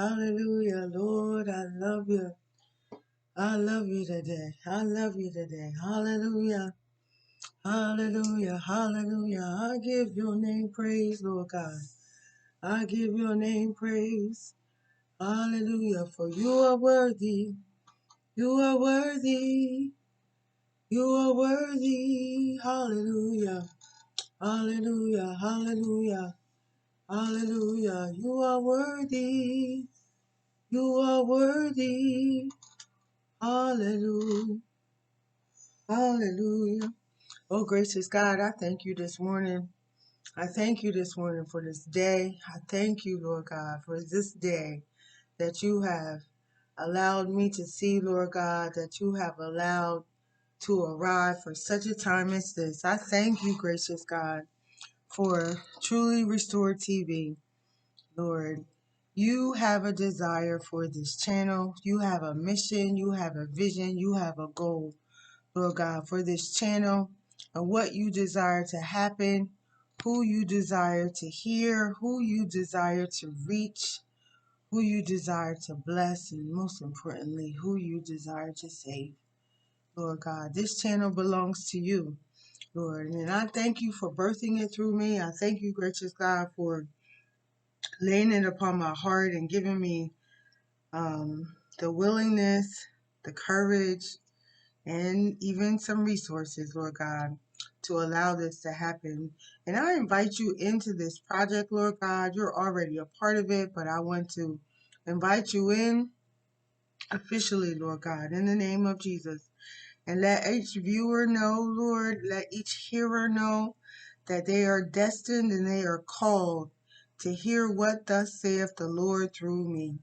Hallelujah, Lord, I love you. I love you today. I love you today. Hallelujah. Hallelujah. Hallelujah. I give your name praise, Lord God. I give your name praise. Hallelujah. For you are worthy. You are worthy. You are worthy. Hallelujah. Hallelujah. Hallelujah. Hallelujah. You are worthy. You are worthy. Hallelujah. Hallelujah. Oh, gracious God, I thank you this morning. I thank you this morning for this day. I thank you, Lord God, for this day that you have allowed me to see, Lord God, that you have allowed to arrive for such a time as this. I thank you, gracious God, for Truly Restored TV, Lord. You have a desire for this channel. You have a mission. You have a vision. You have a goal, Lord God, for this channel and what you desire to happen, who you desire to hear, who you desire to reach, who you desire to bless, and most importantly, who you desire to save. Lord God, this channel belongs to you, Lord, and I thank you for birthing it through me. I thank you, gracious God, for laying it upon my heart and giving me the willingness, the courage, and even some resources, Lord God, to allow this to happen. And I invite you into this project, Lord God. You're already a part of it, but I want to invite you in officially, Lord God, in the name of Jesus. And let each viewer know, Lord, let each hearer know that they are destined and they are called to hear what thus saith the Lord through me,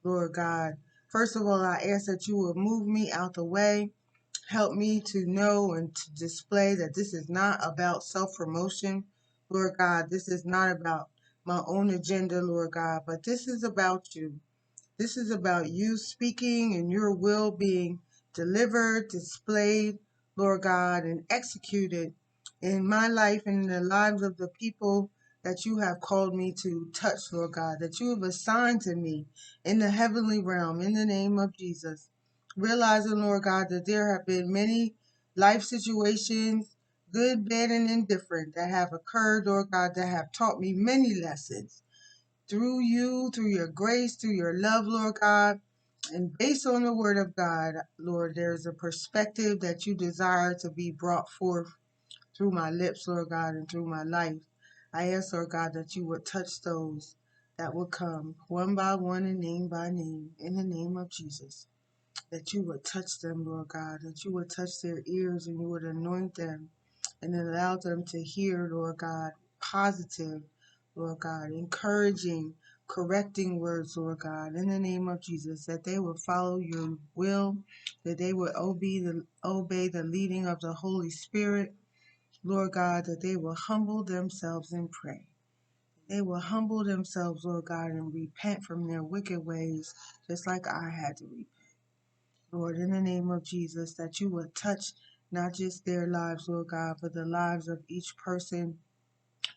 Lord God. First of all, I ask that you will move me out the way. Help me to know and to display that this is not about self-promotion, Lord God. This is not about my own agenda, Lord God, but this is about you. This is about you speaking and your will being delivered, displayed, Lord God, and executed in my life and in the lives of the people that you have called me to touch, Lord God, that you have assigned to me in the heavenly realm, in the name of Jesus. Realizing, Lord God, that there have been many life situations, good, bad, and indifferent, that have occurred, Lord God, that have taught me many lessons through you, through your grace, through your love, Lord God. And based on the word of God, Lord, there's a perspective that you desire to be brought forth through my lips, Lord God, and through my life. I ask, Lord God, that you would touch those that will come one by one and name by name in the name of Jesus. That you would touch them, Lord God, that you would touch their ears and you would anoint them and allow them to hear, Lord God, positive, Lord God, encouraging, correcting words, Lord God, in the name of Jesus, that they will follow your will, that they will obey the leading of the Holy Spirit, Lord God, that they will humble themselves and pray. They will humble themselves, Lord God, and repent from their wicked ways, just like I had to repent. Lord, in the name of Jesus, that you would touch not just their lives, Lord God, but the lives of each person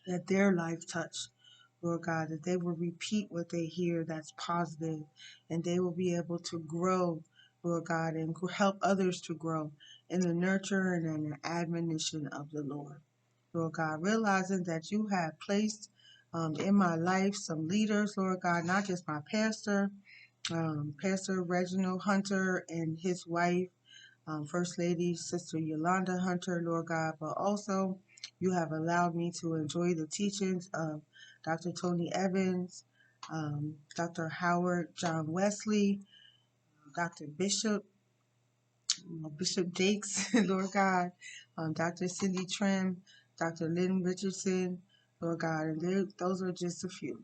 that their life touched, Lord God, that they will repeat what they hear that's positive, and they will be able to grow, Lord God, and help others to grow in the nurture and in the admonition of the Lord. Lord God, realizing that you have placed in my life some leaders, Lord God, not just my pastor, Pastor Reginald Hunter and his wife, First Lady Sister Yolanda Hunter, Lord God, but also you have allowed me to enjoy the teachings of Dr. Tony Evans, Dr. Howard John Wesley, Dr. Bishop Jakes, Lord God, Dr. Cindy Trim, Dr. Lynn Richardson, Lord God, and those are just a few.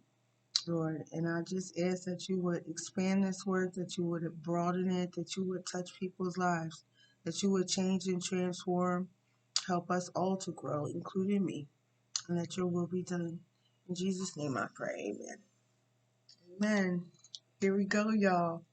Lord, and I just ask that you would expand this work, that you would broaden it, that you would touch people's lives, that you would change and transform, help us all to grow, including me, and that your will be done. In Jesus' name I pray, amen. Amen. Here we go, y'all.